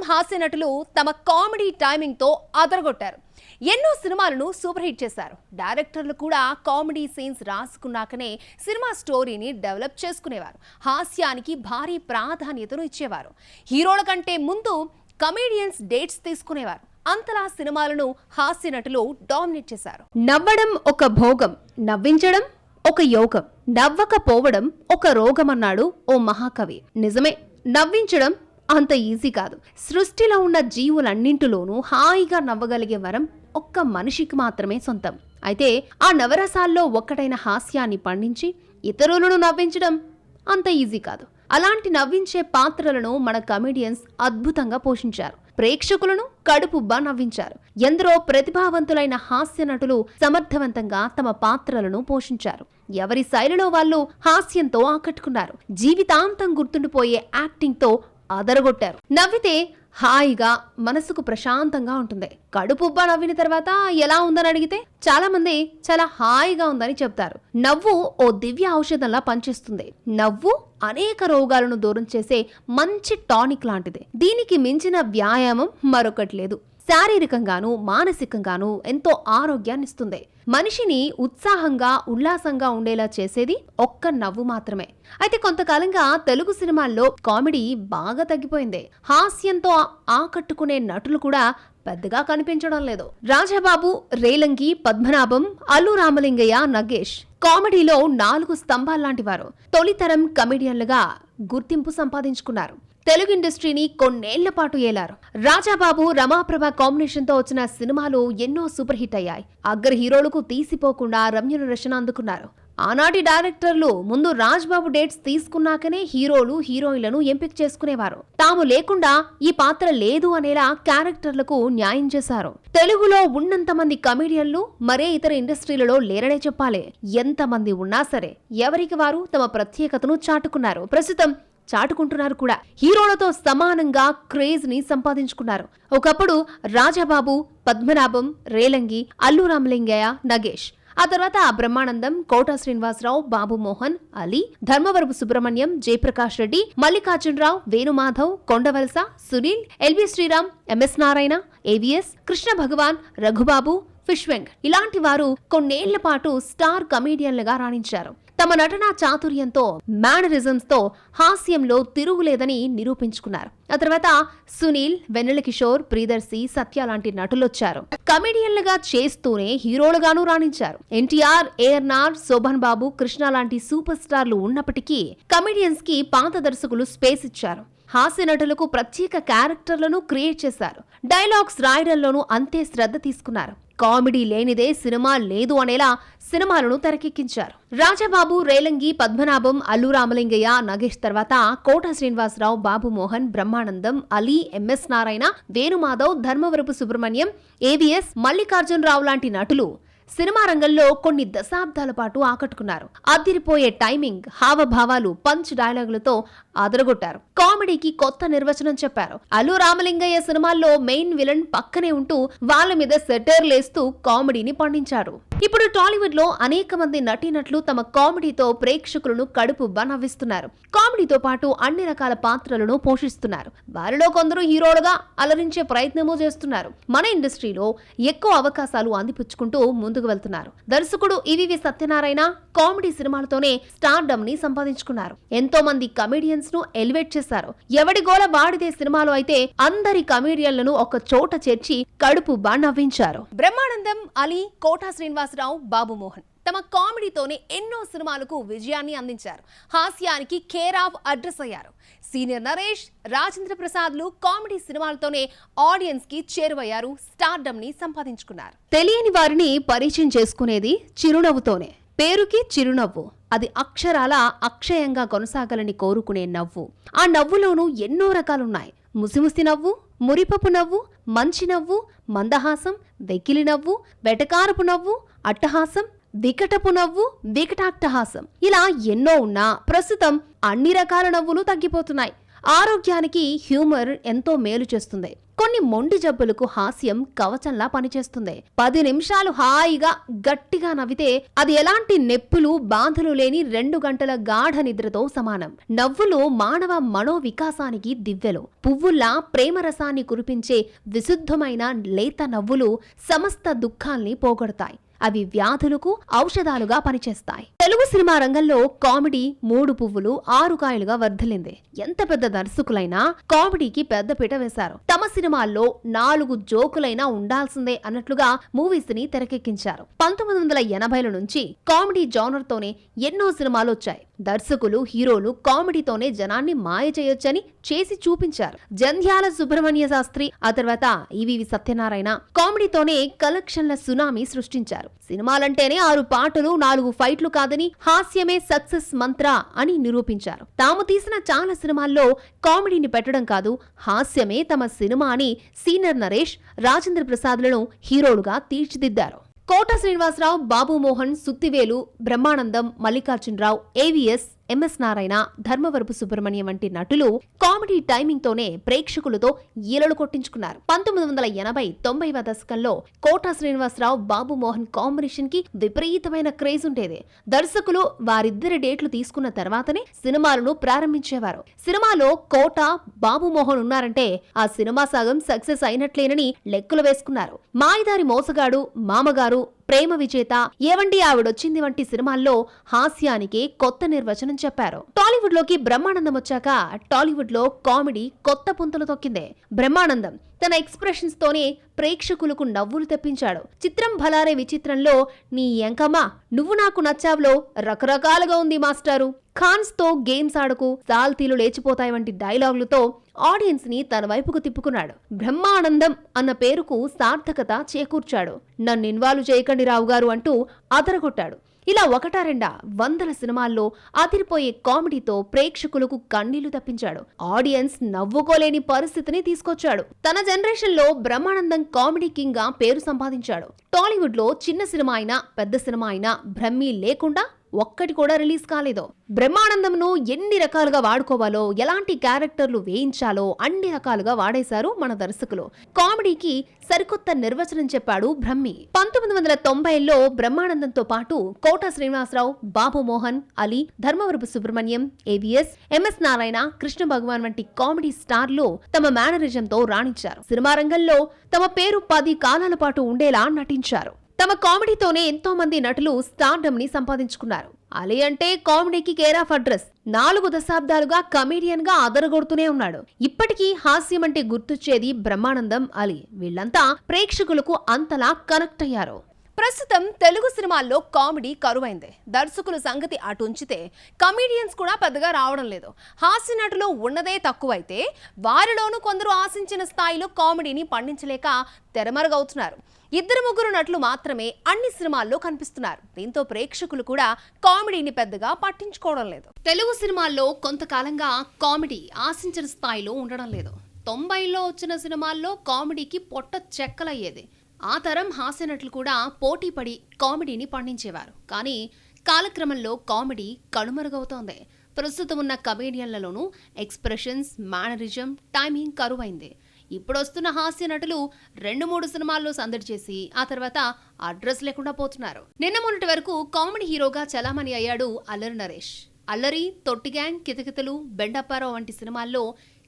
హాస్య నటులు తమ కామెడీ టైమింగ్ తో అదరగొట్టారు. ఎన్నో సినిమాలను సూపర్ హిట్ చేశారు. డైరెక్టర్లు కూడా కామెడీ సీన్స్ రాసుకున్నాకనే సినిమా స్టోరీని డెవలప్ చేసుకునేవారు. హాస్యానికి భారీ ప్రాధాన్యతను ఇచ్చేవారు. హీరోల కంటే ముందు కమేడియన్స్ డేట్స్ తీసుకునేవారు. అంతలా సినిమాలను హాస్య నటులు డామినేట్ చేశారు. నవ్వడం ఒక భోగం, నవ్వించడం ఒక యోగం, నవ్వకపోవడం ఒక రోగం అన్నాడు ఓ మహాకవి. నిజమే, నవ్వించడం అంత ఈజీ కాదు. సృష్టిలో ఉన్న జీవులన్నింటిలోనూ హాయిగా నవ్వగలిగే వరం ఒక్క మనిషికి మాత్రమే సొంతం. అయితే ఆ నవరసాల్లో ఒక్కటైన హాస్యాన్ని పండించి ఇతరులను నవ్వించడం అంత ఈజీ కాదు. అలాంటి నవ్వించే పాత్రలను మన కమెడియన్స్ అద్భుతంగా పోషించారు. ప్రేక్షకులను కడుపుబ్బా నవ్వించారు. ఎందరో ప్రతిభావంతులైన హాస్య నటులు సమర్థవంతంగా తమ పాత్రలను పోషించారు. ఎవరి శైలిలో వాళ్ళు హాస్యంతో ఆకట్టుకున్నారు. జీవితాంతం గుర్తుండిపోయే యాక్టింగ్ తో అదరగొట్టారు. నవ్వితే హాయిగా మనసుకు ప్రశాంతంగా ఉంటుంది. కడుపుబ్బా నవ్విన తర్వాత ఎలా ఉందని అడిగితే చాలా మంది చాలా హాయిగా ఉందని చెప్తారు. నవ్వు ఓ దివ్య ఔషధంలా పనిచేస్తుంది. నవ్వు అనేక రోగాలను దూరం చేసే మంచి టానిక్ లాంటిది. దీనికి మించిన వ్యాయామం మరొకటి లేదు. శారీరకంగాను మానసికంగాను ఎంతో ఆరోగ్యాన్నిస్తుంది. మనిషిని ఉత్సాహంగా ఉల్లాసంగా ఉండేలా చేసేది ఒక్క నవ్వు మాత్రమే. అయితే కొంతకాలంగా తెలుగు సినిమాల్లో కామెడీ బాగా తగ్గిపోయింది. హాస్యంతో ఆకట్టుకునే నటులు కూడా పెద్దగా కనిపించడం లేదు. రాజాబాబు, రేలంగి, పద్మనాభం, అల్లు రామలింగయ్య, నగేష్ కామెడీలో 4 స్తంభాల్లాంటి వారు. తొలితరం కమెడియన్లుగా గుర్తింపు సంపాదించుకున్నారు. తెలుగు ఇండస్ట్రీని కొన్నేళ్ల పాటు ఏలారు. రాజాబాబు, రమాప్రభ కాంబినేషన్ తో వచ్చిన సినిమాలు ఎన్నో సూపర్ హిట్ అయ్యాయి. అగ్ర హీరోలకు తీసిపోకుండా రెమ్యునరేషన్ అందుకున్నారు. ఆనాటి డైరెక్టర్లు ముందు రాజ్బాబు డేట్స్ తీసుకున్నాకనే హీరోలు హీరోయిన్లను ఎంపిక చేసుకునేవారు. తాము లేకుండా ఈ పాత్ర లేదు అనేలా క్యారెక్టర్లకు న్యాయం చేశారు. తెలుగులో ఉన్నంత మంది కమెడియన్లు మరే ఇతర ఇండస్ట్రీలలో లేరనే చెప్పాలి. ఎంతమంది ఉన్నా సరే ఎవరికి వారు తమ ప్రత్యేకతను చాటుకున్నారు. ప్రస్తుతం చాటుకుంటున్నారు కూడా. హీరోలతో సమానంగా క్రేజ్ ని సంపాదించుకున్నారు. ఒకప్పుడు రాజాబాబు, పద్మనాభం, రేలంగి, అల్లు రామలింగయ్య, నగేష్. ఆ తర్వాత Brahmanandam, Kota Srinivasarao, Babu Mohan, Ali, Dharmavarapu Subrahmanyam, Jayaprakash Reddy, Mallikarjunarao, Venumadhav, Kondavalasa, Sunil, LV Sriram, MS Narayana, AVS, Krishna Bhagavan, Raghubabu, ఫిష్వెంగ్ ఇలాంటి వారు కొన్నేళ్ల పాటు స్టార్ కమేడియన్లుగా రాణించారు. తమ నటనా చాతుర్యంతో, మేనరిజమ్స్ తో హాస్యంలో తిరుగులేదని నిరూపించుకున్నారు. ఆ తర్వాత సునీల్, వెన్నెల కిషోర్, ప్రియదర్శి, సత్య లాంటి నటులొచ్చారు. కమెడియన్లుగా చేస్తూనే హీరోలుగానూ రాణించారు. ఎన్టీఆర్, ఏఆర్ఆర్, శోభన్ బాబు, కృష్ణ లాంటి సూపర్ స్టార్లు ఉన్నప్పటికీ కమెడియన్స్ కి పాత దర్శకులు స్పేస్ ఇచ్చారు. హాస్య నటులకు ప్రత్యేక క్యారెక్టర్లను క్రియేట్ చేశారు. డైలాగ్స్ రాయడంలోనూ అంతే శ్రద్ధ తీసుకున్నారు. కామెడీ లేనిదే సినిమా లేదు అనేలా సినిమాలను తెరకెక్కించారు. రాజాబాబు, రేలంగి, పద్మనాభం, అల్లు రామలింగయ్య, నగేష్ తర్వాత quota Srinivasarao, Babu Mohan, Brahmanandam, Ali, MS Narayana, Venumadhav, Dharmavarapu Subrahmanyam, AVS, Mallikarjunarao లాంటి నటులు సినిమా రంగంలో కొన్ని దశాబ్దాల పాటు ఆకట్టుకున్నారు. అదిరిపోయే టైమింగ్, హావభావాలు, పంచ్ డైలాగులతో అదరగొట్టారు. కామెడీకి కొత్త నిర్వచనం చెప్పారు. అల్లు రామలింగయ్య సినిమాల్లో మెయిన్ విలన్ పక్కనే ఉంటూ వాళ్ళ మీద సెటైర్లేస్తూ కామెడీని పండించారు. ఇప్పుడు టాలీవుడ్ లో అనేక మంది నటీనటులు తమ కామెడీతో ప్రేక్షకులను కడుపుబ్బా నవ్విస్తున్నారు. కామెడీతో పాటు అన్ని రకాల పాత్రలను పోషిస్తున్నారు. వారిలో కొందరు హీరోలుగా అలరించే ప్రయత్నమూ చేస్తున్నారు. మన ఇండస్ట్రీలో ఎక్కువ అవకాశాలు అందిపుచ్చుకుంటూ ముందుకు వెళ్తున్నారు. దర్శకుడు ఈవీవి సత్యనారాయణ కామెడీ సినిమాలతోనే స్టార్డమ్ ని సంపాదించుకున్నారు. ఎంతో మంది కమెడియన్స్ ను ఎలివేట్ చేశారు. ఎవడి గోల వాడిదే సినిమాలో అయితే అందరి కమెడియన్లను ఒక చోట చేర్చి కడుపుబ్బా నవ్వించారు. బ్రహ్మానందం, అలీ, కోటా శ్రీనివాసరావు, బాబు మోహన్ తమ కామెడీతోనే ఎన్నో సినిమాలకు విజయాన్ని అందించారు. హాస్యానికి కేర్ ఆఫ్ అడ్రస్ అయ్యారు. సీనియర్ నరేష్, రాజేంద్ర ప్రసాద్లు కామెడీ సినిమాలతోనే ఆడియన్స్ కి చేరువయ్యారు. స్టార్డమ్ ని సంపాదించుకున్నారు. తెలియని వారిని పరిచయం చేసుకునేది చిరునవ్వుతోనే. పేరుకి చిరునవ్వు, అది అక్షరాల అక్షయంగా కొనసాగాలని కోరుకునే నవ్వు. ఆ నవ్వులోనూ ఎన్నో రకాలున్నాయి. ముసిముసి నవ్వు, మురిపపు నవ్వు, మంచి నవ్వు, మందహాసం, వెకిలి నవ్వు, వెటకారపు నవ్వు, అట్టహాసం, వికటపు నవ్వు, వికటాట్టహాసం ఇలా ఎన్నో ఉన్నా ప్రస్తుతం అన్ని రకాల నవ్వులు తగ్గిపోతున్నాయి. ఆరోగ్యానికి హ్యూమర్ ఎంతో మేలు చేస్తుంది. కొన్ని మొండి జబ్బులకు హాస్యం కవచంలా పనిచేస్తుంది. 10 నిమిషాలు హాయిగా గట్టిగా నవ్వితే అది ఎలాంటి నెప్పులు బాధలు లేని 2 గంటల గాఢ నిద్రతో సమానం. నవ్వులు మానవ మనోవికాసానికి దివ్వెలు. పువ్వుల్లా ప్రేమరసాన్ని కురిపించే విశుద్ధమైన లేత నవ్వులు సమస్త దుఃఖాల్ని పోగొడతాయి. అవి వ్యాధులకు ఔషధాలుగా పనిచేస్తాయి. తెలుగు సినిమా రంగంలో కామెడీ 3 పువ్వులు 6 కాయలుగా వర్ధిల్లింది. ఎంత పెద్ద దర్శకులైనా కామెడీకి పెద్దపీట వేశారు. తమ సినిమాల్లో 4 జోకులైనా ఉండాల్సిందే అన్నట్లుగా మూవీస్ ని తెరకెక్కించారు. 1980ల నుంచి కామెడీ జానర్ తోనే ఎన్నో సినిమాలు వచ్చాయి. దర్శకులు హీరోలు కామెడీతోనే జనాన్ని మాయ చేయొచ్చని చేసి చూపించారు. జంధ్యాల సుబ్రహ్మణ్య శాస్త్రి, ఆ తర్వాత ఈవీవి సత్యనారాయణ కామెడీతోనే కలెక్షన్ల సునామీ సృష్టించారు. సినిమాలంటేనే 6 పాటలు 4 ఫైట్లు కాదని హాస్యమే సక్సెస్ మంత్ర అని నిరూపించారు. తాము తీసిన చాలా సినిమాల్లో కామెడీని పెట్టడం కాదు, హాస్యమే తమ సినిమా అని సీనియర్ నరేష్, రాజేంద్ర ప్రసాద్లను హీరోలుగా తీర్చిదిద్దారు. కోట శ్రీనివాసరావు, బాబు మోహన్, సుత్తివేలు, బ్రహ్మానందం, మల్లికార్జునరావు, ఏవిఎస్, ఎంఎస్ నారాయణ, ధర్మవరపు సుబ్రహ్మణ్యం వంటి నటులు కామెడీ టైమింగ్ తోనే ప్రేక్షకులతో ఈలలు కొట్టించుకున్నారు. 1980-90వ దశకంలో కోట శ్రీనివాసరావు, బాబు మోహన్ కాంబినేషన్ కి విపరీతమైన క్రేజ్ ఉండేది. దర్శకులు వారిద్దరి డేట్లు తీసుకున్న తర్వాతనే సినిమాలను ప్రారంభించేవారు. సినిమాలో కోట, బాబు మోహన్ ఉన్నారంటే ఆ సినిమా సగం సక్సెస్ అయినట్లేనని లెక్కలు వేసుకున్నారు. మాయదారి మోసగాడు, మామగారు, ప్రేమ విజేత, ఏవండి ఆవిడొచ్చింది వంటి సినిమాల్లో హాస్యానికి కొత్త నిర్వచనం చెప్పారు. టాలీవుడ్ లోకి బ్రహ్మానందం వచ్చాక టాలీవుడ్ లో కామెడీ కొత్త పుంతలు తొక్కిందే. బ్రహ్మానందం తన ఎక్స్ప్రెషన్స్ తోనే ప్రేక్షకులకు నవ్వులు తెప్పించాడు. చిత్రం భలారే విచిత్రంలో నీ ఎంకమ్మ నువ్వు నాకు నచ్చావులో రకరకాలుగా ఉంది మాస్టారు, ఖాన్స్ తో గేమ్స్ ఆడకు, సాల్తీలు లేచిపోతాయి వంటి డైలాగులతో ఆడియన్స్ ని తన వైపుకు తిప్పుకున్నాడు. బ్రహ్మానందం అన్న పేరుకు సార్థకత చేకూర్చాడు. నన్ను ఇన్వాల్వ్ చేయకండి రావు గారు అంటూ అదరగొట్టాడు. ఇలా 1-2 వందల సినిమాల్లో అదిరిపోయే కామెడీతో ప్రేక్షకులకు కన్నీళ్లు తప్పించాడు. ఆడియన్స్ నవ్వుకోలేని పరిస్థితిని తీసుకొచ్చాడు. తన జనరేషన్ లో బ్రహ్మానందం కామెడీ కింగ్ గా పేరు సంపాదించాడు. టాలీవుడ్ లో చిన్న సినిమా అయినా పెద్ద సినిమా అయినా బ్రహ్మీ లేకుండా ఒక్కటి కూడా రిలీజ్ కాలేదు. బ్రహ్మానందంను ఎన్ని రకాలుగా వాడుకోవాలో, ఎలాంటి క్యారెక్టర్లు వేయించాలో అన్ని రకాలుగా వాడేశారు మన దర్శకులు. కామెడీకి సరికొత్త నిర్వచనం చెప్పాడు బ్రహ్మి. 1990ల్లో బ్రహ్మానందంతో పాటు కోట శ్రీనివాసరావు, బాబు మోహన్, అలీ, ధర్మవరపు సుబ్రహ్మణ్యం, ఏవిఎస్, ఎంఎస్ నారాయణ, కృష్ణ భగవాన్ వంటి కామెడీ స్టార్లు తమ మేనరిజంతో రాణించారు. సినిమా రంగంలో తమ పేరు 10 కాలాల పాటు ఉండేలా నటించారు. తమ కామెడీతోనే ఎంతో మంది నటులు స్టార్డమ్ ని సంపాదించుకున్నారు. అలీ అంటే కామెడీకి కేర్ ఆఫ్ అడ్రస్. 4 దశాబ్దాలుగా కమేడియన్ గా అదరగొడుతూనే ఉన్నాడు. ఇప్పటికీ హాస్యం అంటే గుర్తొచ్చేది బ్రహ్మానందం, అలీ. వీళ్లంతా ప్రేక్షకులకు అంతలా కనెక్ట్ అయ్యారు. ప్రస్తుతం తెలుగు సినిమాల్లో కామెడీ కరువైంది. దర్శకుల సంగతి అటుంచితే కమీడియన్స్ కూడా పెద్దగా రావడం లేదు. హాస్య నటులు ఉన్నదే తక్కువైతే వారిలోనూ కొందరు ఆశించిన స్థాయిలో కామెడీని పండించలేక తెరమరుగవుతున్నారు. 2-3 నటులు మాత్రమే అన్ని సినిమాల్లో కనిపిస్తున్నారు. దీంతో ప్రేక్షకులు కూడా కామెడీని పెద్దగా పట్టించుకోవడం లేదు. తెలుగు సినిమాల్లో కొంతకాలంగా కామెడీ ఆశించిన స్థాయిలో ఉండడం లేదు. 90ల్లో వచ్చిన సినిమాల్లో కామెడీకి పొట్ట చెక్కలయ్యేది. ఆ తరం హాస్య నటులు కూడా పోటీపడి కామెడీని పండించేవారు. కానీ కాలక్రమంలో కామెడీ కనుమరుగవుతోంది. ప్రస్తుతం ఉన్న కమేడియన్లలోనూ ఎక్స్ప్రెషన్స్, మేనరిజం, టైమింగ్ కరువైంది. ఇప్పుడొస్తున్న హాస్య నటులు 2-3 సినిమాల్లో సందడి చేసి ఆ తర్వాత అడ్రస్ లేకుండా పోతున్నారు. నిన్న మొన్నటి వరకు కామెడీ హీరోగా చలామణి అయ్యాడు అల్లరి నరేష్. అల్లరి, తొట్టి గ్యాంగ్, కితకితలు, బెండప్పారావు వంటి సినిమాల్లో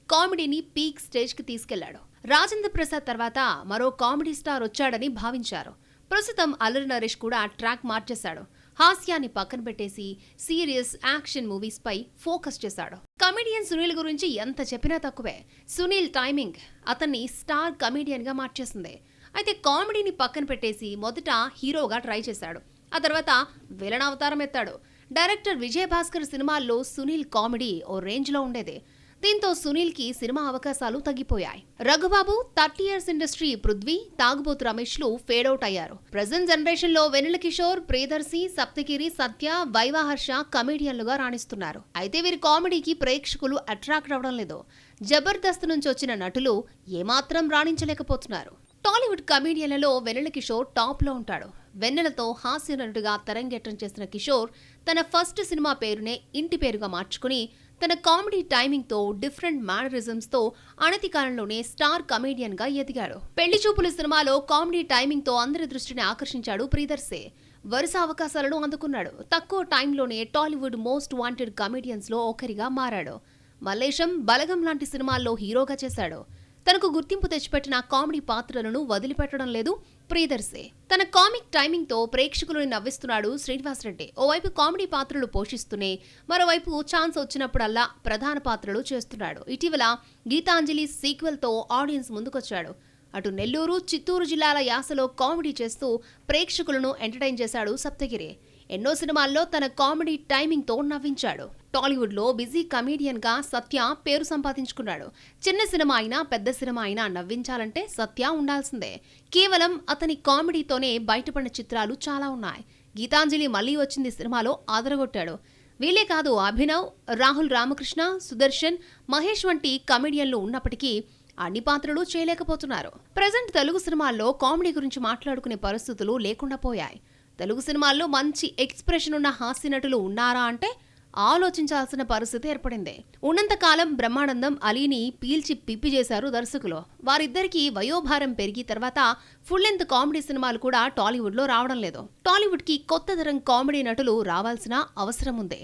కామెడీని పీక్ స్టేజ్ కి తీసుకెళ్లాడు. రాజేంద్ర ప్రసాద్ తర్వాత మరో కామెడీ స్టార్ వచ్చాడని భావించారు. ప్రస్తుతం అల్లరి నరేష్ కూడా ట్రాక్ మార్చేశాడు. హాస్యాన్ని పక్కన పెట్టేసి సీరియస్ యాక్షన్ మూవీస్ పై ఫోకస్ చేశాడు. కమెడియన్ సునీల్ గురించి ఎంత చెప్పినా తక్కువే. సునీల్ టైమింగ్ అతన్ని స్టార్ కమెడియన్ గా మార్చేసింది. అయితే కామెడీని పక్కన పెట్టేసి మొదట హీరోగా ట్రై చేశాడు. ఆ తర్వాత విలన్ అవతారం ఎత్తాడు. డైరెక్టర్ విజయభాస్కర్ సినిమాల్లో సునీల్ కామెడీ ఓ రేంజ్ లో ఉండేది. దీంతో సునీల్ కి సినిమా అవకాశాలు తగ్గిపోయాయి. రఘుబాబు, 30 ఇయర్స్ ఇండస్ట్రీ పృథ్వీ, తాగుబోతు రమేష్ లు ఫేడ్ అవుట్ అయ్యారు. ప్రెజెంట్ జనరేషన్ లో వెన్నెల కిషోర్, ప్రియదర్శి, సప్తగిరి, సత్య, వైవాహర్ష కమెడియన్లుగా రాణిస్తున్నారు. అయితే వీరి కామెడీకి ప్రేక్షకులు అట్రాక్ట్ అవడం లేదు. జబర్దస్త్ నుంచి వచ్చిన నటులు ఏమాత్రం రాణించలేకపోతున్నారు. టాలీవుడ్ కమెడియన్లలో వెన్నెల కిషోర్ టాప్ లో ఉంటాడు. వెన్నెలతో హాస్య నటుడిగా తెరంగేట్రం చేసిన కిషోర్ తన ఫస్ట్ సినిమా పేరునే ఇంటి పేరుగా మార్చుకుని తన కామెడీ టైమింగ్ తో డిఫరెంట్ మేనరిజమ్స్ తో అనతి కాలంలోనే స్టార్ కమేడియన్ గా ఎదిగాడు. పెళ్లి చూపుల సినిమాలో కామెడీ టైమింగ్ తో అందరి దృష్టిని ఆకర్షించాడు ప్రియదర్శి. వరుస అవకాశాలను అందుకున్నాడు. తక్కువ టైంలోనే టాలీవుడ్ మోస్ట్ వాంటెడ్ కమేడియన్స్ లో ఒకరిగా మారాడు. మల్లేశం, బలగం లాంటి సినిమాల్లో హీరోగా చేశాడు. తనకు గుర్తింపు తెచ్చిపెట్టిన కామెడీ పాత్రలను వదిలిపెట్టడం లేదు ప్రియదర్శి. తన కామిక్ టైమింగ్ తో ప్రేక్షకులను నవ్విస్తున్నాడు శ్రీనివాస్ రెడ్డి. ఓవైపు కామెడీ పాత్రలు పోషిస్తూనే మరోవైపు ఛాన్స్ వచ్చినప్పుడల్లా ప్రధాన పాత్రలు చేస్తున్నాడు. ఇటీవల గీతాంజలి సీక్వెల్ తో ఆడియన్స్ ముందుకొచ్చాడు. అటు నెల్లూరు, చిత్తూరు జిల్లాల యాసలో కామెడీ చేస్తూ ప్రేక్షకులను ఎంటర్టైన్ చేశాడు సప్తగిరి. ఎన్నో సినిమాల్లో తన కామెడీ టైమింగ్ తో నవ్వించాడు. టాలీవుడ్ లో బిజీ కమేడియన్ గా సత్య పేరు సంపాదించుకున్నాడు. చిన్న సినిమా అయినా పెద్ద సినిమా అయినా నవ్వించాలంటే సత్య ఉండాల్సిందే. కేవలం అతని కామెడీతోనే బయటపడిన చిత్రాలు చాలా ఉన్నాయి. గీతాంజలి మళ్లీ వచ్చింది సినిమాలో అదరగొట్టాడు. వీలే కాదు, అభినవ్, రాహుల్ రామకృష్ణ, సుదర్శన్, మహేష్ వంటి కమేడియన్లు ఉన్నప్పటికీ అన్ని పాత్రలు చేయలేకపోతున్నారు. ప్రెజెంట్ తెలుగు సినిమాల్లో కామెడీ గురించి మాట్లాడుకునే పరిస్థితులు లేకుండా పోయాయి. తెలుగు సినిమాల్లో మంచి ఎక్స్ప్రెషన్ ఉన్న హాస్య నటులు ఉన్నారా అంటే ఆలోచించాల్సిన పరిస్థితి ఏర్పడింది. ఉన్నంతకాలం బ్రహ్మానందం, అలీని పీల్చి పిప్పి చేశారు దర్శకులు. వారిద్దరికీ వయోభారం పెరిగి తర్వాత ఫుల్ లెంత్ కామెడీ సినిమాలు కూడా టాలీవుడ్ లో రావడం లేదు. టాలీవుడ్ కి కొత్త తరం కామెడీ నటులు రావాల్సిన అవసరం ఉంది.